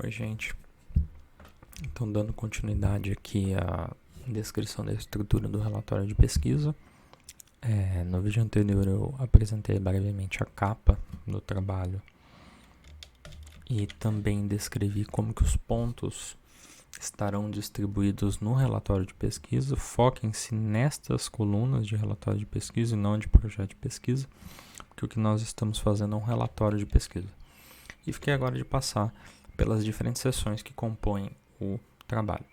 Oi, gente. Então, dando continuidade aqui à descrição da estrutura do relatório de pesquisa. No vídeo anterior eu apresentei brevemente a capa do trabalho e também descrevi como que os pontos estarão distribuídos no relatório de pesquisa. Foquem-se nestas colunas de relatório de pesquisa e não de projeto de pesquisa, porque o que nós estamos fazendo é um relatório de pesquisa. E fiquei agora de passar pelas diferentes seções que compõem o trabalho.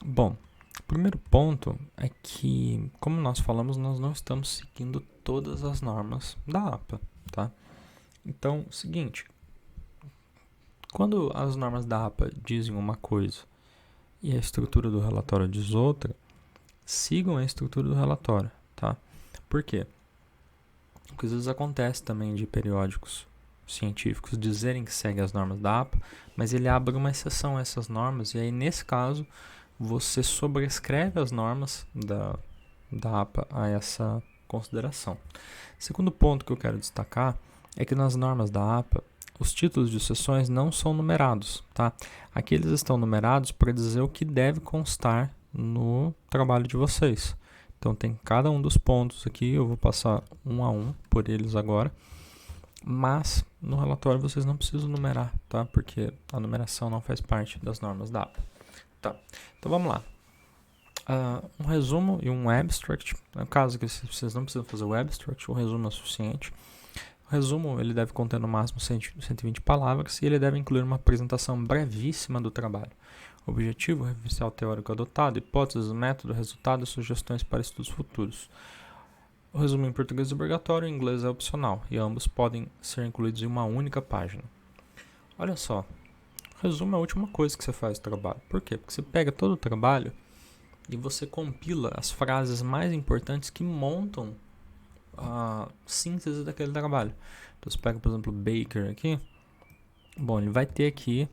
Bom, o primeiro ponto é que, como nós falamos, nós não estamos seguindo todas as normas da APA, tá? Então, seguinte, quando as normas da APA dizem uma coisa e a estrutura do relatório diz outra, sigam a estrutura do relatório, tá? Por quê? Porque às vezes acontece também de periódicos científicos dizerem que seguem as normas da APA, mas ele abre uma exceção a essas normas, e aí nesse caso você sobrescreve as normas da APA a essa consideração. Segundo ponto que eu quero destacar é que nas normas da APA os títulos de seções não são numerados, tá? Aqui eles estão numerados para dizer o que deve constar no trabalho de vocês. Então tem cada um dos pontos aqui, eu vou passar um a um por eles agora, mas no relatório vocês não precisam numerar, tá? Porque a numeração não faz parte das normas da APA. Tá, então vamos lá. Um resumo e um abstract. No caso que vocês não precisam fazer o abstract, o resumo é suficiente. O resumo ele deve conter no máximo 120 palavras e ele deve incluir uma apresentação brevíssima do trabalho. Objetivo, referencial teórico adotado, hipóteses, método, resultado e sugestões para estudos futuros. O resumo em português é obrigatório e em inglês é opcional, e ambos podem ser incluídos em uma única página. Olha só, o resumo é a última coisa que você faz do trabalho. Por quê? Porque você pega todo o trabalho e você compila as frases mais importantes que montam a síntese daquele trabalho. Então você pega, por exemplo, Baker aqui. Bom, ele vai ter aqui...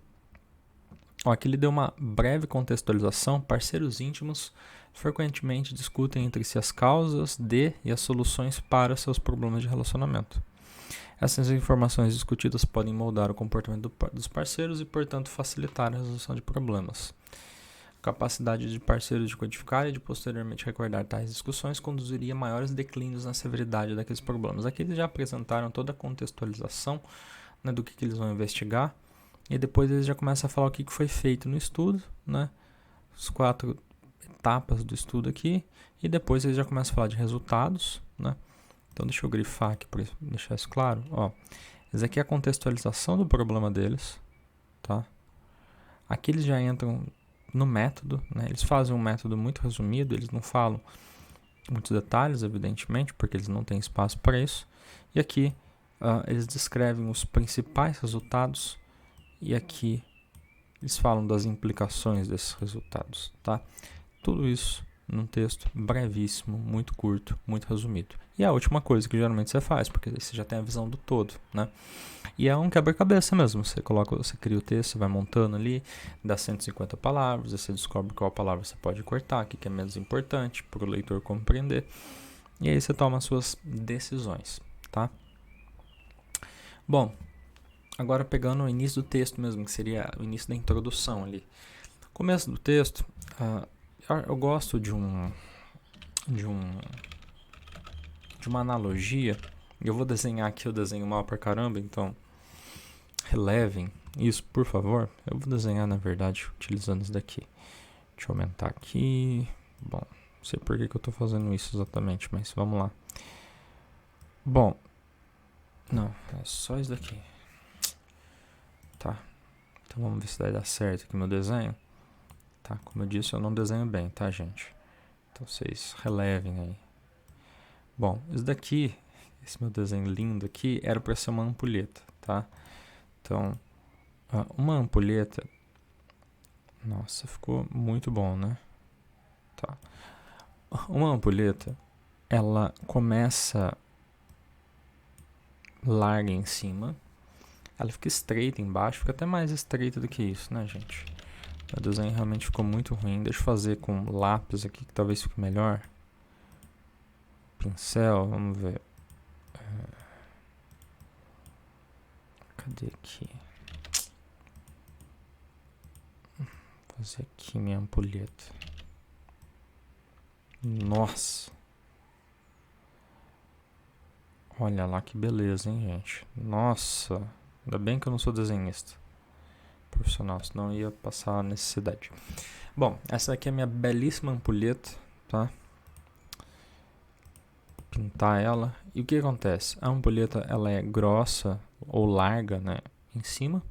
aqui ele deu uma breve contextualização. Parceiros íntimos frequentemente discutem entre si as causas de e as soluções para seus problemas de relacionamento. Essas informações discutidas podem moldar o comportamento dos parceiros e, portanto, facilitar a resolução de problemas. A capacidade de parceiros de codificar e de posteriormente recordar tais discussões conduziria a maiores declínios na severidade daqueles problemas. Aqui eles já apresentaram toda a contextualização, né, do que eles vão investigar, e depois eles já começam a falar o que foi feito no estudo, né, as 4 etapas do estudo aqui, e depois eles já começam a falar de resultados, né. Então deixa eu grifar aqui para deixar isso claro. Essa aqui é a contextualização do problema deles, tá? Aqui eles já entram no método, né? Eles fazem um método muito resumido, eles não falam muitos detalhes, evidentemente, porque eles não têm espaço para isso. E aqui eles descrevem os principais resultados e aqui eles falam das implicações desses resultados, tá? Tudo isso num texto brevíssimo, muito curto, muito resumido. E a última coisa que geralmente você faz, porque você já tem a visão do todo, né? E é um quebra-cabeça mesmo. Você cria o texto, você vai montando ali, dá 150 palavras, você descobre qual palavra você pode cortar, o que é menos importante para o leitor compreender. E aí você toma as suas decisões, tá? Bom, agora pegando o início do texto mesmo, que seria o início da introdução ali. Começo do texto, eu gosto de uma analogia. Eu vou desenhar aqui, eu desenho mal pra caramba, então relevem isso, por favor. Eu vou desenhar, na verdade, utilizando isso daqui. Deixa eu aumentar aqui. Bom, não sei por que eu estou fazendo isso exatamente, mas vamos lá. Bom, não, é só isso daqui. Tá, então vamos ver se vai dar certo aqui meu desenho. Tá, como eu disse, eu não desenho bem, tá, gente? Então vocês relevem aí. Bom, isso daqui, esse meu desenho lindo aqui, era para ser uma ampulheta, tá? Então, uma ampulheta... Nossa, ficou muito bom, né? Tá. Uma ampulheta, ela começa larga em cima, ela fica estreita embaixo, fica até mais estreita do que isso, né, gente? O desenho realmente ficou muito ruim. Deixa eu fazer com lápis aqui, que talvez fique melhor. Pincel, vamos ver. Cadê aqui? fazer aqui minha ampulheta. Nossa! Olha lá que beleza, hein, gente? Nossa! Ainda bem que eu não sou desenhista profissional, senão eu ia passar necessidade. Bom, essa aqui é a minha belíssima ampulheta, tá? Pintar ela. E o que acontece? A ampulheta, ela é grossa ou larga, né? Em cima,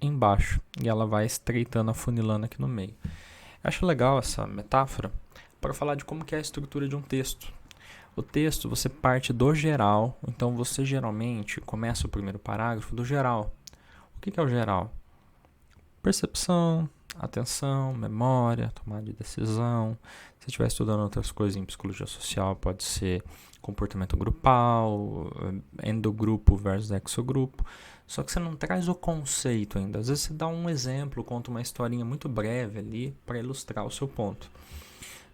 embaixo. E ela vai estreitando, afunilando aqui no meio. Eu acho legal essa metáfora para falar de como que é a estrutura de um texto. O texto, você parte do geral. Então, você geralmente começa o primeiro parágrafo do geral. O que é o geral? Percepção, atenção, memória, tomada de decisão. Se estiver estudando outras coisas em psicologia social, pode ser comportamento grupal, endogrupo versus exogrupo. Só que você não traz o conceito ainda. Às vezes você dá um exemplo, conta uma historinha muito breve ali para ilustrar o seu ponto.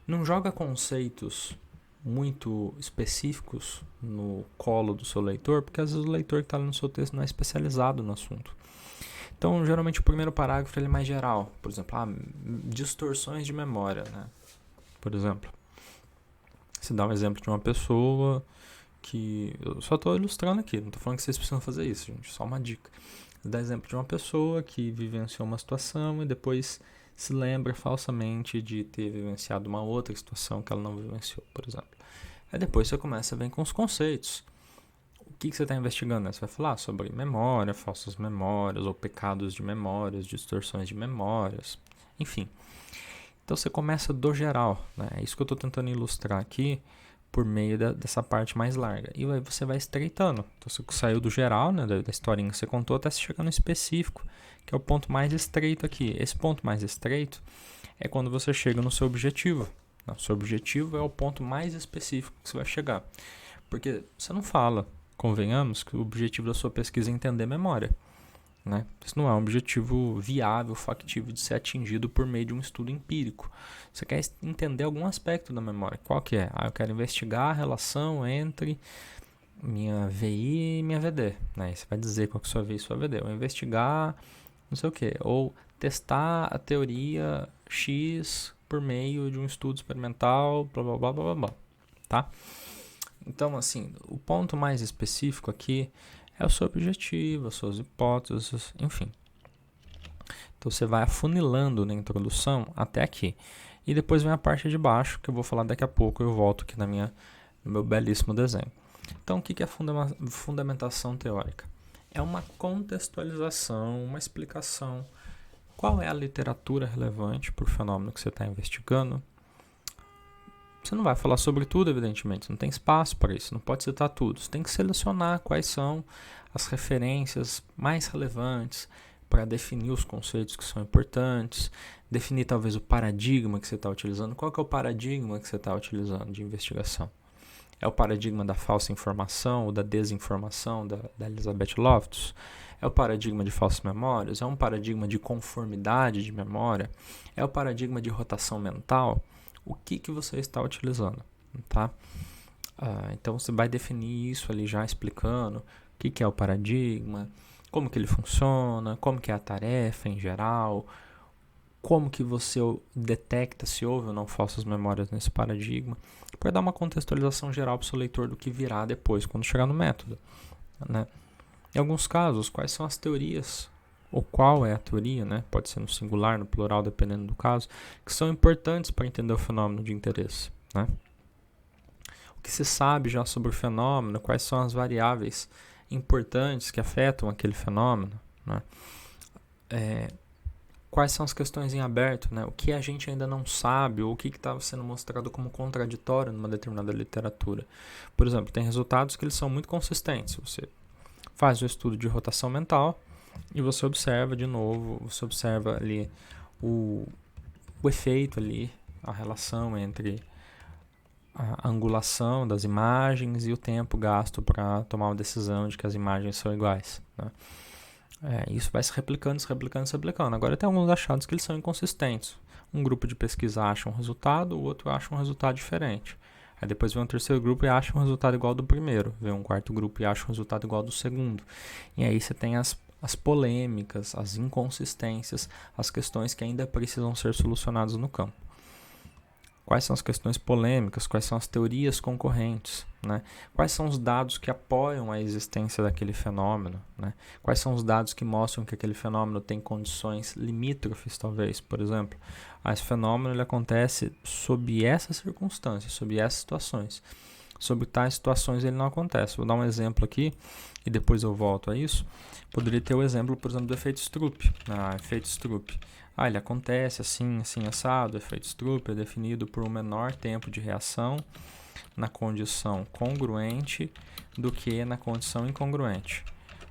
Não joga conceitos muito específicos no colo do seu leitor, porque às vezes o leitor que está ali no seu texto não é especializado no assunto. Então, geralmente o primeiro parágrafo ele é mais geral. Por exemplo, distorções de memória, né? Por exemplo, se dá um exemplo de uma pessoa que... Eu só estou ilustrando aqui, não estou falando que vocês precisam fazer isso, gente. Só uma dica. Você dá exemplo de uma pessoa que vivenciou uma situação e depois se lembra falsamente de ter vivenciado uma outra situação que ela não vivenciou, por exemplo. Aí depois você começa a vir com os conceitos. O que você está investigando, né? Você vai falar sobre memória, falsas memórias, ou pecados de memórias, distorções de memórias, enfim. Então você começa do geral, né? É isso que eu estou tentando ilustrar aqui por meio dessa parte mais larga. E aí você vai estreitando. Então você saiu do geral, né, da historinha que você contou, até você chegar no específico, que é o ponto mais estreito aqui. Esse ponto mais estreito é quando você chega no seu objetivo. O seu objetivo é o ponto mais específico que você vai chegar. Porque você não fala, convenhamos, que o objetivo da sua pesquisa é entender memória. Né? Isso não é um objetivo viável, factível de ser atingido por meio de um estudo empírico. Você quer entender algum aspecto da memória. Qual que é? Eu quero investigar a relação entre minha VI e minha VD. Né? Você vai dizer qual que é a sua VI e sua VD. Ou investigar não sei o que. Ou testar a teoria X por meio de um estudo experimental, blá blá blá blá blá. Tá? Então, assim, o ponto mais específico aqui é o seu objetivo, as suas hipóteses, enfim. Então, você vai afunilando na introdução até aqui. E depois vem a parte de baixo, que eu vou falar daqui a pouco. Eu volto aqui no meu belíssimo desenho. Então, o que é a fundamentação teórica? É uma contextualização, uma explicação. Qual é a literatura relevante para o fenômeno que você está investigando? Você não vai falar sobre tudo, evidentemente, não tem espaço para isso, não pode citar tudo. Você tem que selecionar quais são as referências mais relevantes para definir os conceitos que são importantes, definir talvez o paradigma que você está utilizando. Qual que é o paradigma que você está utilizando de investigação? É o paradigma da falsa informação ou da desinformação da Elizabeth Loftus? É o paradigma de falsas memórias? É um paradigma de conformidade de memória? É o paradigma de rotação mental? O que você está utilizando, tá? Então você vai definir isso ali já explicando o que é o paradigma, como que ele funciona, como que é a tarefa em geral, como que você detecta se houve ou não falsas memórias nesse paradigma, para dar uma contextualização geral para o seu leitor do que virá depois, quando chegar no método, né? Em alguns casos, quais são as teorias, ou qual é a teoria, né? Pode ser no singular, no plural, dependendo do caso, que são importantes para entender o fenômeno de interesse, né? O que se sabe já sobre o fenômeno, quais são as variáveis importantes que afetam aquele fenômeno, né? Quais são as questões em aberto, né? O que a gente ainda não sabe, ou o que está sendo mostrado como contraditório numa determinada literatura. Por exemplo, tem resultados que eles são muito consistentes. Você faz o estudo de rotação mental e você observa de novo, você observa ali o efeito ali, a relação entre a angulação das imagens e o tempo gasto para tomar uma decisão de que as imagens são iguais, né? Isso vai se replicando. Agora tem alguns achados que eles são inconsistentes. Um grupo de pesquisa acha um resultado, o outro acha um resultado diferente. Aí depois vem um terceiro grupo e acha um resultado igual ao do primeiro. Vem um quarto grupo e acha um resultado igual ao do segundo. E aí você tem as as polêmicas, as inconsistências, as questões que ainda precisam ser solucionadas no campo. Quais são as questões polêmicas, quais são as teorias concorrentes, né? Quais são os dados que apoiam a existência daquele fenômeno, né? Quais são os dados que mostram que aquele fenômeno tem condições limítrofes, talvez, por exemplo. Esse fenômeno ele acontece sob essas circunstâncias, sob essas situações. Sobre tais situações ele não acontece. Vou dar um exemplo aqui e depois eu volto a isso. Poderia ter o exemplo, por exemplo, do efeito Stroop. Efeito Stroop. Ele acontece assim, assim, assado. O efeito Stroop é definido por um menor tempo de reação na condição congruente do que na condição incongruente.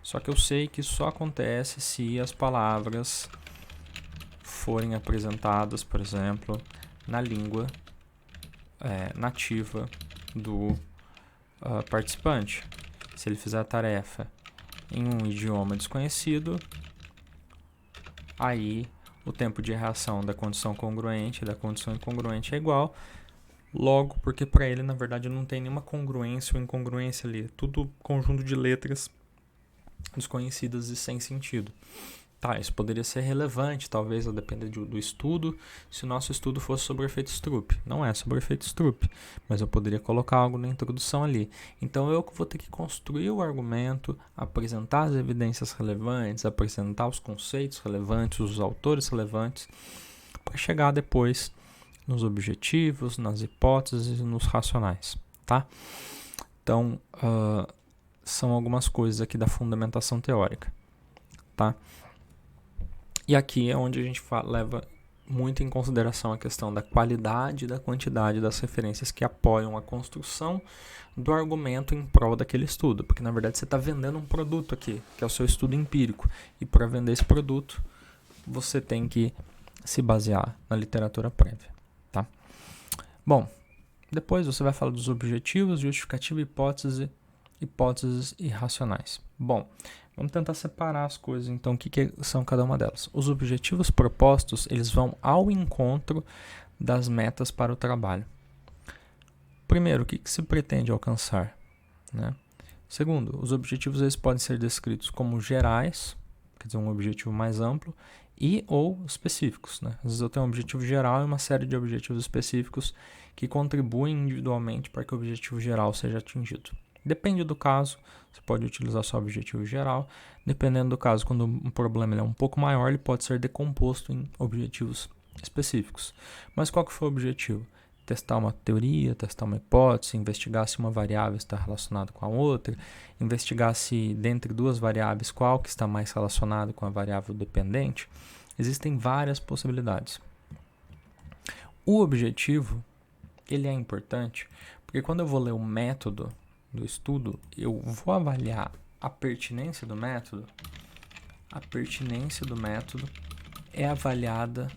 Só que eu sei que isso só acontece se as palavras forem apresentadas, por exemplo, na língua nativa do participante. Se ele fizer a tarefa em um idioma desconhecido, aí o tempo de reação da condição congruente e da condição incongruente é igual. Logo, porque para ele, na verdade, não tem nenhuma congruência ou incongruência ali. É tudo conjunto de letras desconhecidas e sem sentido. Isso poderia ser relevante, talvez, a depender do estudo, se o nosso estudo fosse sobre o efeito Stroop. Não é sobre o efeito Stroop, mas eu poderia colocar algo na introdução ali. Então, eu vou ter que construir o argumento, apresentar as evidências relevantes, apresentar os conceitos relevantes, os autores relevantes, para chegar depois nos objetivos, nas hipóteses e nos racionais, tá? Então, são algumas coisas aqui da fundamentação teórica, tá? E aqui é onde a gente leva muito em consideração a questão da qualidade e da quantidade das referências que apoiam a construção do argumento em prol daquele estudo. Porque, na verdade, você está vendendo um produto aqui, que é o seu estudo empírico. E para vender esse produto, você tem que se basear na literatura prévia, tá? Bom, depois você vai falar dos objetivos, justificativa, hipóteses e racionais. Bom, vamos tentar separar as coisas, então, o que são cada uma delas. Os objetivos propostos, eles vão ao encontro das metas para o trabalho. Primeiro, o que se pretende alcançar, né? Segundo, os objetivos eles podem ser descritos como gerais, quer dizer, um objetivo mais amplo, e ou específicos, né? Às vezes eu tenho um objetivo geral e uma série de objetivos específicos que contribuem individualmente para que o objetivo geral seja atingido. Depende do caso, você pode utilizar só o objetivo geral. Dependendo do caso, quando um problema é um pouco maior, ele pode ser decomposto em objetivos específicos. Mas qual que foi o objetivo? Testar uma teoria, testar uma hipótese, investigar se uma variável está relacionada com a outra, investigar se dentre duas variáveis qual que está mais relacionada com a variável dependente. Existem várias possibilidades. O objetivo, ele é importante, porque quando eu vou ler o método do estudo, eu vou avaliar a pertinência do método. A pertinência do método é avaliada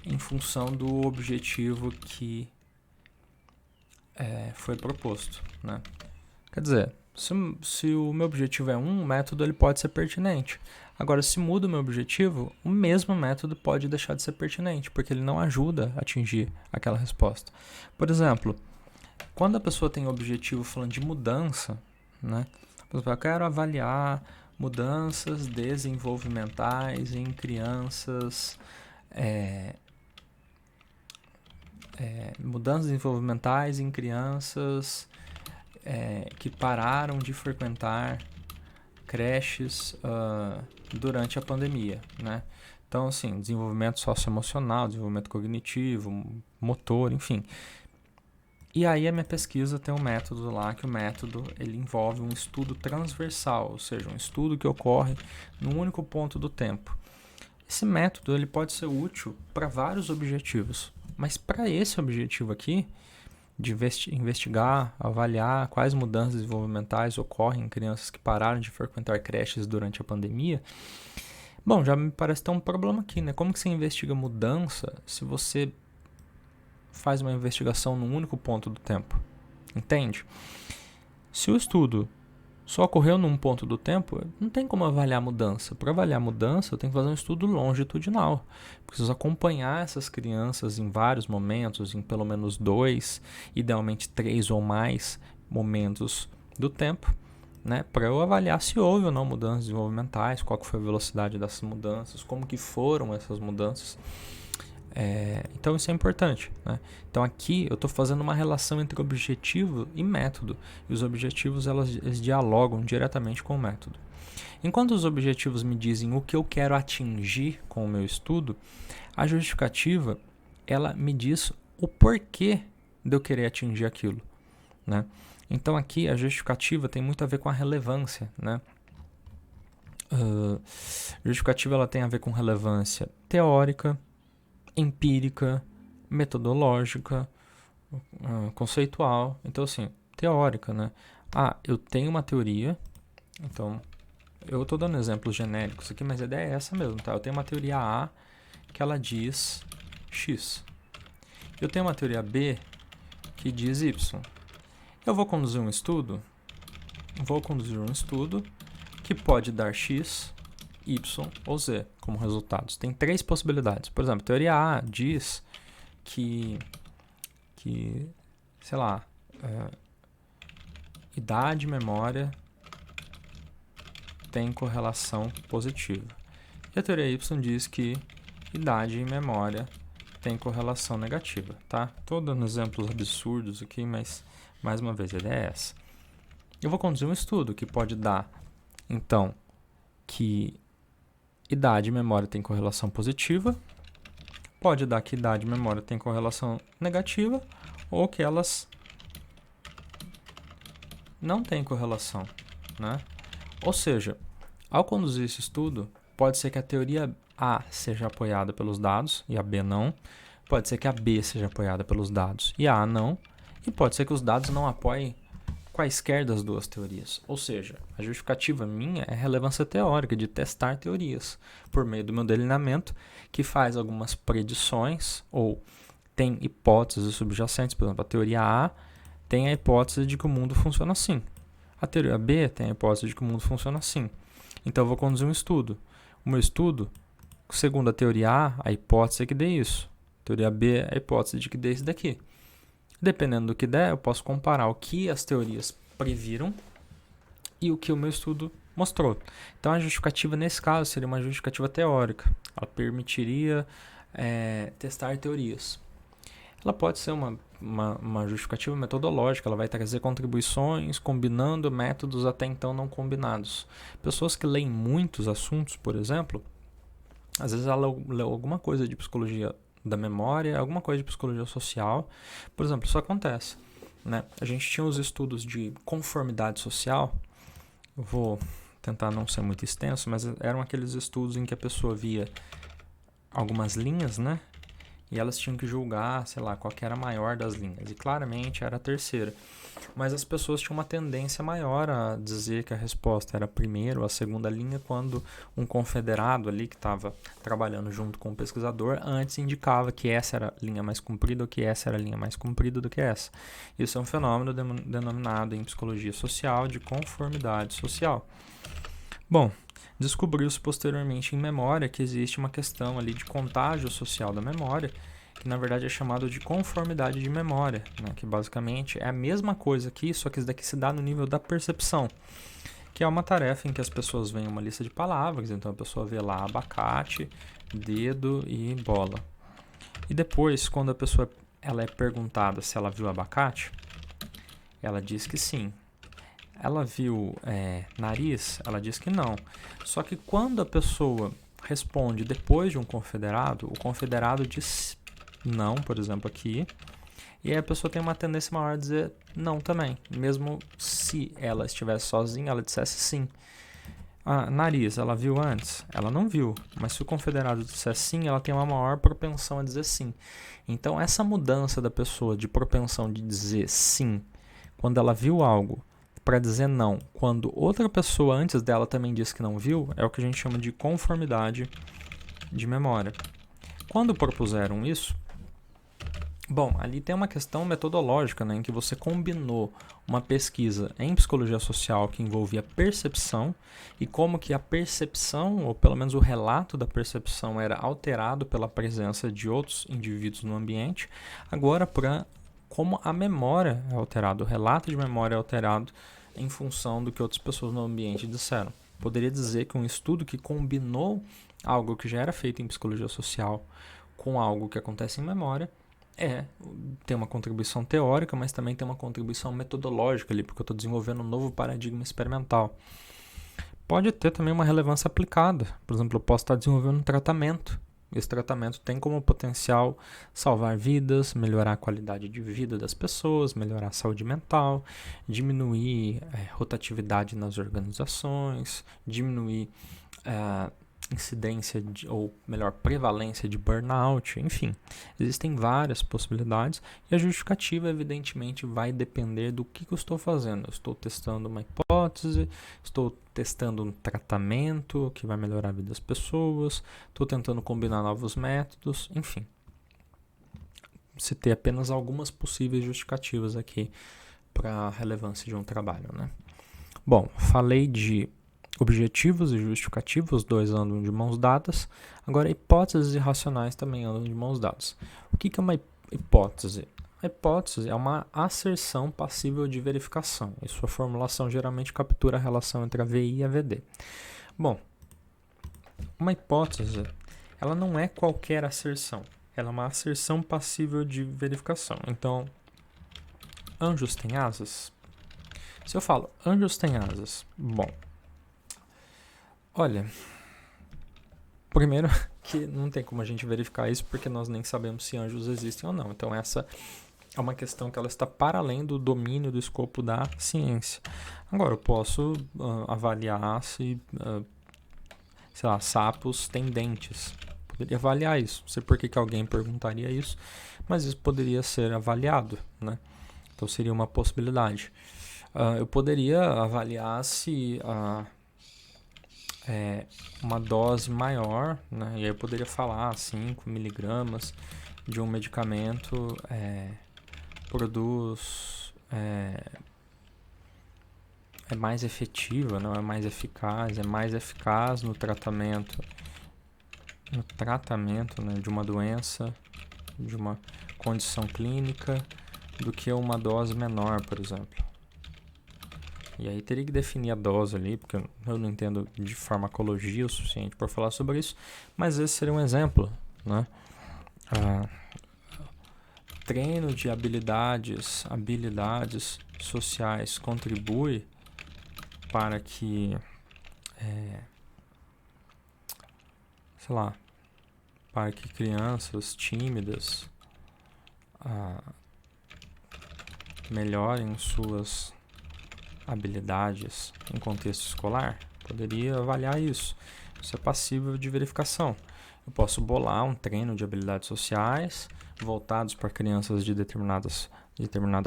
em função do objetivo que foi proposto, né? Quer dizer, se o meu objetivo é o método ele pode ser pertinente. Agora, se muda o meu objetivo, o mesmo método pode deixar de ser pertinente, porque ele não ajuda a atingir aquela resposta. Por exemplo, quando a pessoa tem objetivo falando de mudança, né? Por exemplo, eu quero avaliar mudanças desenvolvimentais em crianças, mudanças desenvolvimentais em crianças que pararam de frequentar creches durante a pandemia, né? Então, assim, desenvolvimento socioemocional, desenvolvimento cognitivo, motor, enfim. E aí a minha pesquisa tem um método lá, que o método ele envolve um estudo transversal, ou seja, um estudo que ocorre num único ponto do tempo. Esse método ele pode ser útil para vários objetivos, mas para esse objetivo aqui, de investigar, avaliar quais mudanças desenvolvimentais ocorrem em crianças que pararam de frequentar creches durante a pandemia, bom, já me parece ter um problema aqui, né? Como que você investiga mudança se você faz uma investigação num único ponto do tempo? Entende? Se o estudo só ocorreu num ponto do tempo, não tem como avaliar a mudança. Para avaliar a mudança, eu tenho que fazer um estudo longitudinal. Preciso acompanhar essas crianças em vários momentos, em pelo menos 2, idealmente 3 ou mais momentos do tempo, né, para eu avaliar se houve ou não mudanças desenvolvimentais, qual que foi a velocidade dessas mudanças, como que foram essas mudanças. Então isso é importante, né? Então aqui eu estou fazendo uma relação entre objetivo e método, e os objetivos eles dialogam diretamente com o método. Enquanto os objetivos me dizem o que eu quero atingir com o meu estudo, a justificativa ela me diz o porquê de eu querer atingir aquilo, né? Então aqui a justificativa tem muito a ver com a relevância, né? A justificativa ela tem a ver com relevância teórica, empírica, metodológica, conceitual. Então assim, teórica, né? Eu tenho uma teoria, então eu estou dando exemplos genéricos aqui, mas a ideia é essa mesmo, tá? Eu tenho uma teoria A que ela diz X. Eu tenho uma teoria B que diz Y. Eu vou conduzir um estudo que pode dar X, Y ou Z como resultados. Tem 3 possibilidades. Por exemplo, a teoria A diz que sei lá, idade e memória tem correlação positiva. E a teoria Y diz que idade e memória tem correlação negativa, tá? Tô dando exemplos absurdos aqui, mas mais uma vez a ideia é essa. Eu vou conduzir um estudo que pode dar, então, que idade e memória tem correlação positiva, pode dar que idade e memória tem correlação negativa, ou que elas não têm correlação, né? Ou seja, ao conduzir esse estudo, pode ser que a teoria A seja apoiada pelos dados e a B não, pode ser que a B seja apoiada pelos dados e a A não, e pode ser que os dados não apoiem quaisquer das duas teorias. Ou seja, a justificativa minha é a relevância teórica de testar teorias por meio do meu delineamento, que faz algumas predições ou tem hipóteses subjacentes. Por exemplo, a teoria A tem a hipótese de que o mundo funciona assim. A teoria B tem a hipótese de que o mundo funciona assim. Então eu vou conduzir um estudo. O meu estudo, segundo a teoria A, a hipótese é que dê isso. A teoria B é a hipótese de que dê isso daqui. Dependendo do que der, eu posso comparar o que as teorias previram e o que o meu estudo mostrou. Então a justificativa nesse caso seria uma justificativa teórica. Ela permitiria testar teorias. Ela pode ser uma justificativa metodológica, ela vai trazer contribuições combinando métodos até então não combinados. Pessoas que leem muitos assuntos, por exemplo, às vezes ela leu alguma coisa de psicologia da memória, alguma coisa de psicologia social. Por exemplo, isso acontece, né? A gente tinha os estudos de conformidade social. Eu vou tentar não ser muito extenso, mas eram aqueles estudos em que a pessoa via algumas linhas, né? E elas tinham que julgar, sei lá, qual que era a maior das linhas. E claramente era a terceira. Mas as pessoas tinham uma tendência maior a dizer que a resposta era a primeira ou a segunda linha, quando um confederado ali que estava trabalhando junto com o pesquisador antes indicava que essa era a linha mais comprida ou que essa era a linha mais comprida do que essa. Isso é um fenômeno denominado em psicologia social de conformidade social. Bom, descobriu-se posteriormente em memória que existe uma questão ali de contágio social da memória, que na verdade é chamado de conformidade de memória, né? Que basicamente é a mesma coisa aqui, só que isso daqui se dá no nível da percepção, que é uma tarefa em que as pessoas veem uma lista de palavras, então a pessoa vê lá abacate, dedo e bola. E depois, quando a pessoa ela é perguntada se ela viu abacate, ela diz que sim. Ela viu nariz? Ela diz que não. Só que quando a pessoa responde depois de um confederado, o confederado diz não, por exemplo, aqui. E aí a pessoa tem uma tendência maior a dizer não também. Mesmo se ela estivesse sozinha, ela dissesse sim. Nariz, ela viu antes? Ela não viu. Mas se o confederado disser sim, ela tem uma maior propensão a dizer sim. Então essa mudança da pessoa de propensão de dizer sim quando ela viu algo para dizer não, quando outra pessoa antes dela também disse que não viu, é o que a gente chama de conformidade de memória. Quando propuseram isso, bom, ali tem uma questão metodológica, né, em que você combinou uma pesquisa em psicologia social que envolvia percepção e como que a percepção, ou pelo menos o relato da percepção, era alterado pela presença de outros indivíduos no ambiente, agora para como a memória é alterada, o relato de memória é alterado em função do que outras pessoas no ambiente disseram. Poderia dizer que um estudo que combinou algo que já era feito em psicologia social com algo que acontece em memória tem uma contribuição teórica, mas também tem uma contribuição metodológica ali, porque eu estou desenvolvendo um novo paradigma experimental. Pode ter também uma relevância aplicada. Por exemplo, eu posso estar desenvolvendo um tratamento. Esse tratamento tem como potencial salvar vidas, melhorar a qualidade de vida das pessoas, melhorar a saúde mental, diminuir rotatividade nas organizações, diminuir incidência ou melhor, prevalência de burnout, enfim. Existem várias possibilidades e a justificativa, evidentemente, vai depender do que eu estou fazendo. Eu estou testando uma hipótese, estou testando um tratamento que vai melhorar a vida das pessoas, estou tentando combinar novos métodos, enfim. Citei apenas algumas possíveis justificativas aqui para a relevância de um trabalho, né? Bom, falei de objetivos e justificativos, os dois andam de mãos dadas. Agora, hipóteses irracionais também andam de mãos dadas. O que é uma hipótese? A hipótese é uma asserção passível de verificação, e sua formulação geralmente captura a relação entre a VI e a VD. Bom, uma hipótese, ela não é qualquer asserção, ela é uma asserção passível de verificação. Então, anjos têm asas? Se eu falo anjos têm asas, bom, olha, primeiro que não tem como a gente verificar isso porque nós nem sabemos se anjos existem ou não. Então essa é uma questão que ela está para além do domínio do escopo da ciência. Agora, eu posso avaliar se, sei lá, sapos têm dentes. Poderia avaliar isso. Não sei por que alguém perguntaria isso, mas isso poderia ser avaliado, né? Então seria uma possibilidade. Eu poderia avaliar se uma dose maior, né? E aí eu poderia falar 5 miligramas de um medicamento produz é mais efetiva, não é mais eficaz no tratamento né, de uma doença, de uma condição clínica, do que uma dose menor, por exemplo. E aí teria que definir a dose ali, porque eu não entendo de farmacologia o suficiente para falar sobre isso, mas esse seria um exemplo, né? Treino de habilidades sociais contribui para que, para que crianças tímidas melhorem suas habilidades em contexto escolar. Poderia avaliar isso. Isso é passível de verificação. Eu posso bolar um treino de habilidades sociais voltados para crianças de determinada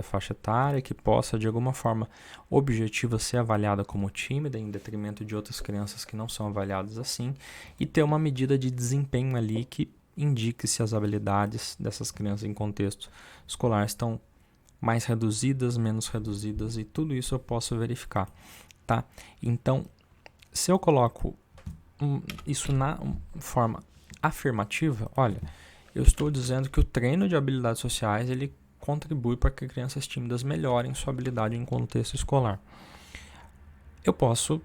faixa etária, que possa de alguma forma objetiva ser avaliada como tímida em detrimento de outras crianças que não são avaliadas assim, e ter uma medida de desempenho ali que indique se as habilidades dessas crianças em contexto escolar estão mais reduzidas, menos reduzidas, e tudo isso eu posso verificar, tá? Então, se eu coloco isso na forma afirmativa, olha, eu estou dizendo que o treino de habilidades sociais, ele contribui para que crianças tímidas melhorem sua habilidade em contexto escolar. Eu posso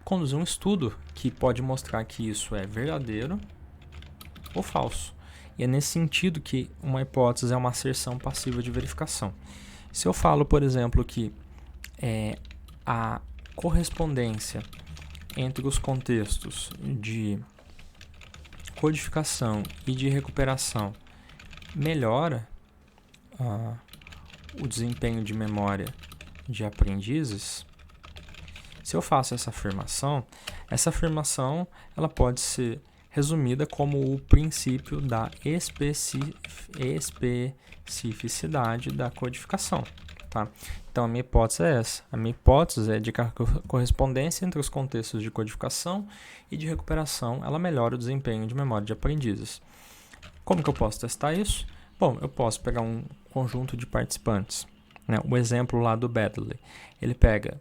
conduzir um estudo que pode mostrar que isso é verdadeiro ou falso. E é nesse sentido que uma hipótese é uma asserção passiva de verificação. Se eu falo, por exemplo, que a correspondência entre os contextos de codificação e de recuperação melhora o desempenho de memória de aprendizes, se eu faço essa afirmação ela pode ser resumida como o princípio da especificidade da codificação, tá? Então, a minha hipótese é essa. A minha hipótese é de que a correspondência entre os contextos de codificação e de recuperação, ela melhora o desempenho de memória de aprendizes. Como que eu posso testar isso? Bom, eu posso pegar um conjunto de participantes, né? O exemplo lá do Bedley. Ele pega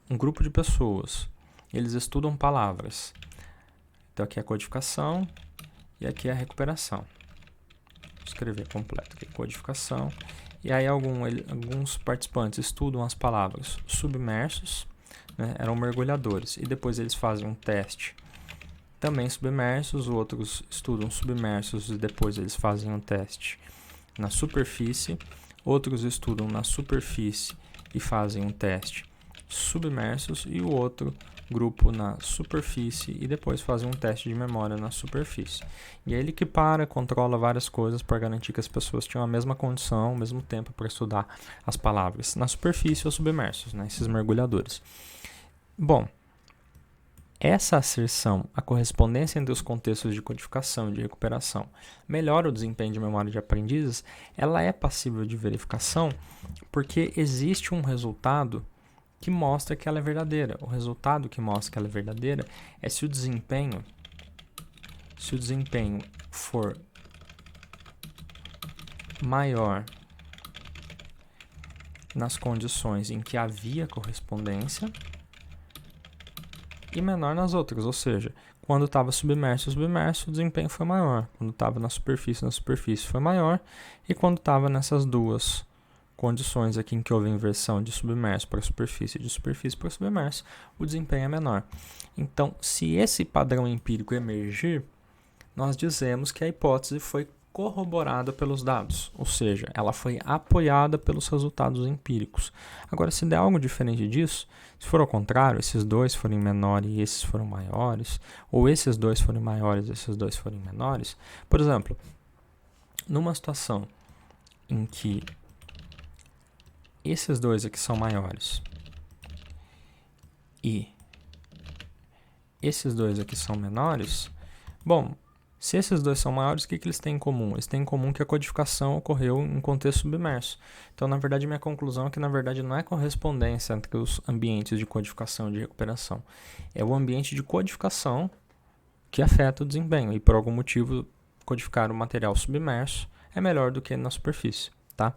um grupo de pessoas, eles estudam palavras. Então, aqui é a codificação e aqui é a recuperação. Vou escrever completo aqui, codificação E aí alguns participantes estudam as palavras submersos, né, eram mergulhadores, e depois eles fazem um teste também submersos, outros estudam submersos e depois eles fazem um teste na superfície, outros estudam na superfície e fazem um teste submersos, e o outro grupo na superfície e depois fazem um teste de memória na superfície. E aí ele equipara, controla várias coisas para garantir que as pessoas tinham a mesma condição, o mesmo tempo para estudar as palavras na superfície ou submersos, né, esses mergulhadores. Bom, essa asserção, a correspondência entre os contextos de codificação e de recuperação, melhora o desempenho de memória de aprendizes, ela é passível de verificação porque existe um resultado que mostra que ela é verdadeira. O resultado que mostra que ela é verdadeira é se o desempenho for maior nas condições em que havia correspondência e menor nas outras, ou seja, quando estava submerso, o desempenho foi maior. Quando estava na superfície foi maior. E quando estava nessas duas condições aqui em que houve inversão de submerso para superfície e de superfície para submerso, o desempenho é menor. Então, se esse padrão empírico emergir, nós dizemos que a hipótese foi corroborada pelos dados, ou seja, ela foi apoiada pelos resultados empíricos. Agora, se der algo diferente disso, se for ao contrário, esses dois forem menores e esses foram maiores, ou esses dois forem maiores e esses dois forem menores, por exemplo, numa situação em que esses dois aqui são maiores e esses dois aqui são menores, bom, se esses dois são maiores, o que eles têm em comum? Eles têm em comum que a codificação ocorreu em contexto submerso. Então, na verdade, minha conclusão é que, na verdade, não é correspondência entre os ambientes de codificação e de recuperação. É o ambiente de codificação que afeta o desempenho. E, por algum motivo, codificar o material submerso é melhor do que na superfície, tá?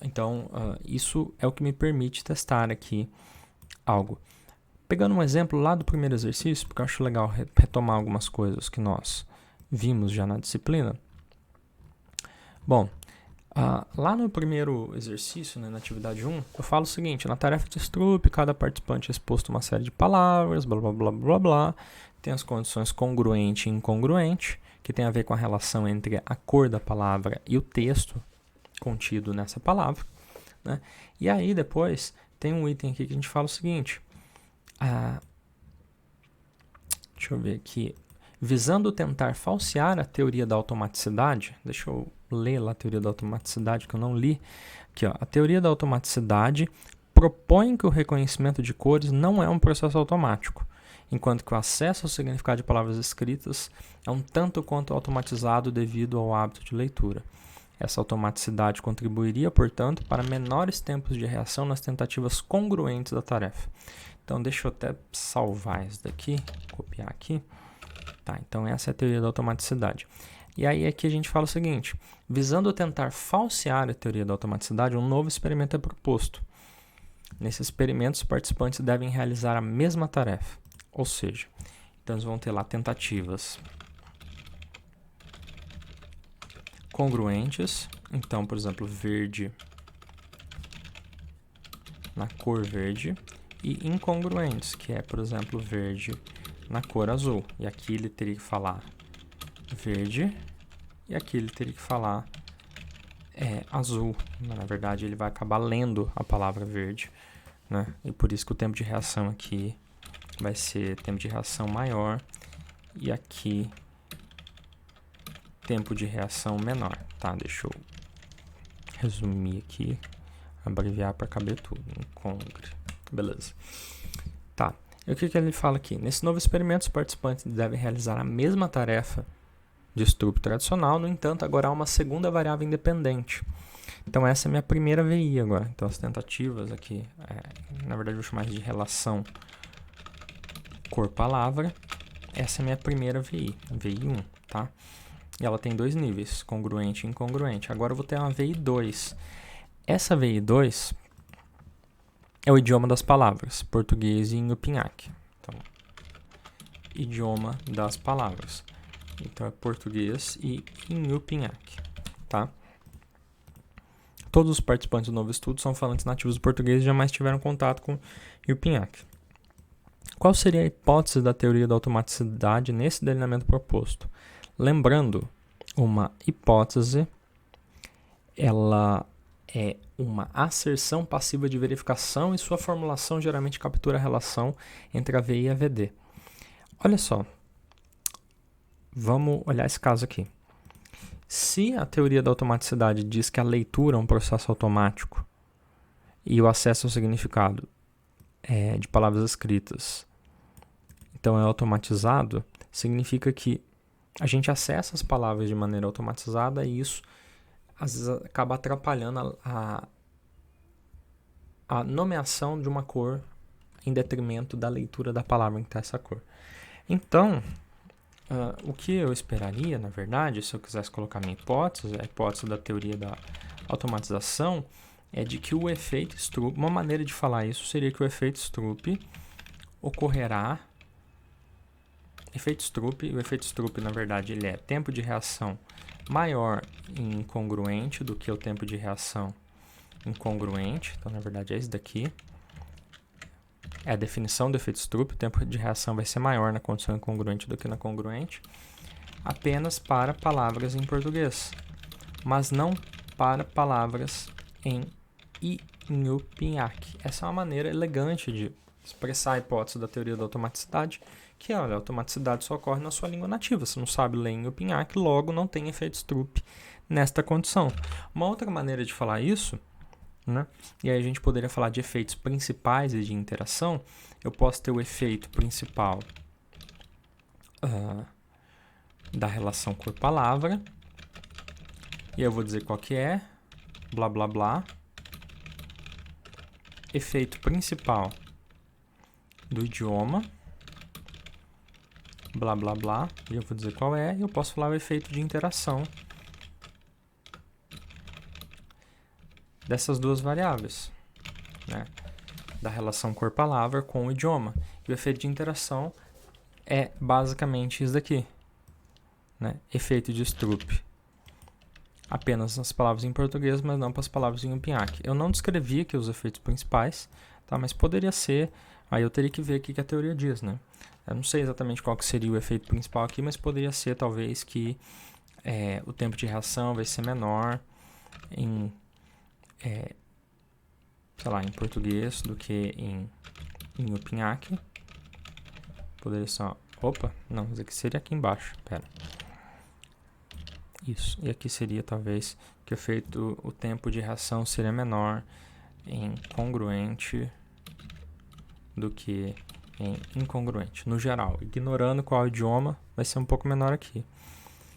Então, isso é o que me permite testar aqui algo. Pegando um exemplo lá do primeiro exercício, porque eu acho legal retomar algumas coisas que nós vimos já na disciplina. Bom, lá no primeiro exercício, né, na atividade 1, eu falo o seguinte: na tarefa de Stroop, cada participante é exposto a uma série de palavras, blá blá blá blá blá, tem as condições congruente e incongruente, que tem a ver com a relação entre a cor da palavra e o texto contido nessa palavra, né? E aí depois tem um item aqui que a gente fala o seguinte, deixa eu ver aqui, visando tentar falsear a teoria da automaticidade, deixa eu ler lá a teoria da automaticidade que eu não li, aqui, ó, a teoria da automaticidade propõe que o reconhecimento de cores não é um processo automático, enquanto que o acesso ao significado de palavras escritas é um tanto quanto automatizado devido ao hábito de leitura. Essa automaticidade contribuiria, portanto, para menores tempos de reação nas tentativas congruentes da tarefa. Então, deixa eu até salvar isso daqui, copiar aqui. Tá, então essa é a teoria da automaticidade. E aí aqui a gente fala o seguinte: visando tentar falsear a teoria da automaticidade, um novo experimento é proposto. Nesse experimento, os participantes devem realizar a mesma tarefa. Ou seja, então eles vão ter lá tentativas congruentes. Então, por exemplo, verde na cor verde. E incongruentes, que é, por exemplo, verde na cor azul. E aqui ele teria que falar verde e aqui ele teria que falar azul. Na verdade, ele vai acabar lendo a palavra verde, né? E por isso que o tempo de reação aqui vai ser tempo de reação maior e aqui tempo de reação menor, tá? Deixa eu resumir aqui, abreviar para caber tudo. Beleza. Tá. E o que ele fala aqui? Nesse novo experimento, os participantes devem realizar a mesma tarefa de Stroop tradicional, no entanto, agora há uma segunda variável independente. Então, essa é a minha primeira VI agora. Então, as tentativas aqui, na verdade, eu vou chamar de relação cor-palavra. Essa é a minha primeira VI, VI 1, tá? E ela tem dois níveis, congruente e incongruente. Agora eu vou ter uma VI 2. Essa VI 2 é o idioma das palavras, português e Inupinhaque. Então, idioma das palavras. Então, é português e Inupinhaque, tá? todos os participantes do novo estudo são falantes nativos do português e jamais tiveram contato com Yupinhaque. Qual seria a hipótese da teoria da automaticidade nesse delineamento proposto? Lembrando, uma hipótese, ela é uma asserção passiva de verificação e sua formulação geralmente captura a relação entre a V e a VD. Olha só, vamos olhar esse caso aqui. Se a teoria da automaticidade diz que a leitura é um processo automático e o acesso ao significado de palavras escritas, então é automatizado, significa que a gente acessa as palavras de maneira automatizada e isso às vezes acaba atrapalhando a nomeação de uma cor em detrimento da leitura da palavra em que está essa cor. Então, o que eu esperaria, na verdade, se eu quisesse colocar minha hipótese, a hipótese da teoria da automatização, é de que o efeito Stroop, uma maneira de falar isso seria que o efeito Stroop ocorrerá. O efeito Stroop, na verdade, ele é tempo de reação maior e incongruente do que o tempo de reação incongruente. Então, na verdade, é esse daqui. É a definição do efeito Stroop. O tempo de reação vai ser maior na condição incongruente do que na congruente. Apenas para palavras em português, mas não para palavras em Iñupiaq. Essa é uma maneira elegante de expressar a hipótese da teoria da automaticidade, que olha, a automaticidade só ocorre na sua língua nativa. Você não sabe ler Iñupiaq, logo não tem efeito Stroop nesta condição. Uma outra maneira de falar isso, né? E aí a gente poderia falar de efeitos principais e de interação. Eu posso ter o efeito principal da relação cor-palavra, e eu vou dizer qual que é, blá blá blá. Efeito principal do idioma, blá blá blá, e eu vou dizer qual é, e eu posso falar o efeito de interação dessas duas variáveis, né? Da relação cor-palavra com o idioma. E o efeito de interação é basicamente isso daqui, né? Efeito de Stroop. Apenas nas palavras em português, mas não para as palavras em Iñupiaq. Eu não descrevi aqui os efeitos principais, tá? Mas poderia ser, aí eu teria que ver o que a teoria diz, né? Eu não sei exatamente qual que seria o efeito principal aqui, mas poderia ser talvez que o tempo de reação vai ser menor em em português do que em Iñupiaq. Poderia ser, opa, não, mas aqui seria aqui embaixo, pera. Isso, e aqui seria talvez que o tempo de reação seria menor em congruente do que em incongruente, no geral. Ignorando qual idioma, vai ser um pouco menor aqui.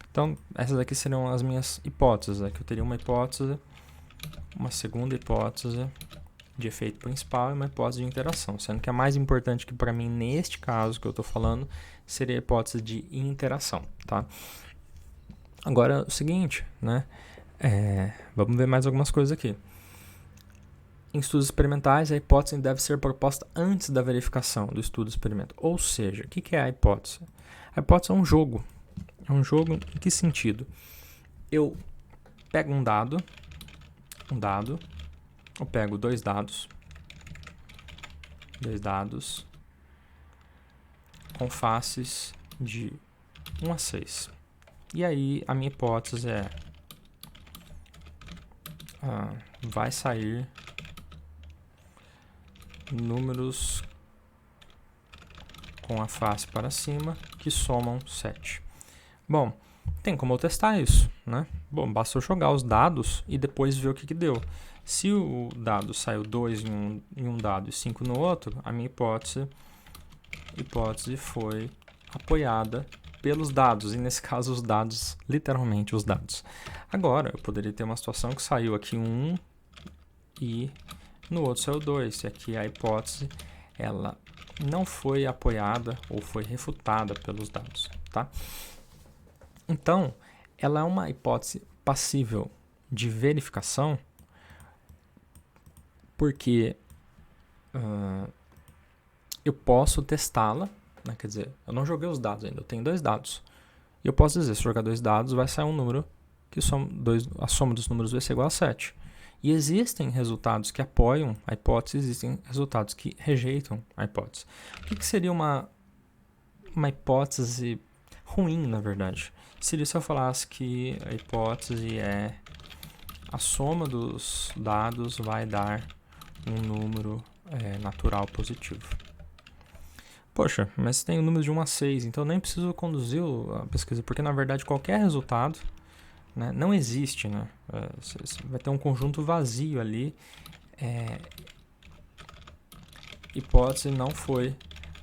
Então, essas aqui seriam as minhas hipóteses. Aqui eu teria uma hipótese, uma segunda hipótese de efeito principal e uma hipótese de interação, sendo que a mais importante que para mim, neste caso que eu estou falando, seria a hipótese de interação, tá? Agora, o seguinte, né? Vamos ver mais algumas coisas aqui. Em estudos experimentais, a hipótese deve ser proposta antes da verificação do estudo experimento. Ou seja, o que é a hipótese? A hipótese é um jogo. É um jogo em que sentido? Eu pego um dado, eu pego dois dados com faces de 1 a 6. E aí a minha hipótese é vai sair números com a face para cima que somam 7. Bom, tem como eu testar isso, né? Bom, basta eu jogar os dados e depois ver o que deu. Se o dado saiu 2 em um dado e 5 no outro, a minha hipótese foi apoiada pelos dados, e nesse caso os dados, literalmente os dados. Agora, eu poderia ter uma situação que saiu aqui 1 e no outro saiu 2, e aqui a hipótese ela não foi apoiada ou foi refutada pelos dados, tá? Então, ela é uma hipótese passível de verificação porque eu posso testá-la, né? Quer dizer, eu não joguei os dados ainda, eu tenho 2 dados. E eu posso dizer, se jogar 2 dados, vai sair um número que a soma dos números vai ser igual a 7. E existem resultados que apoiam a hipótese, existem resultados que rejeitam a hipótese. O que seria uma hipótese ruim, na verdade? Seria se eu falasse que a hipótese é a soma dos dados vai dar um número natural positivo. Poxa, mas tem o número de 1 a 6, então eu nem preciso conduzir a pesquisa, porque na verdade qualquer resultado, né, não existe, né? Vai ter um conjunto vazio ali. Hipótese não foi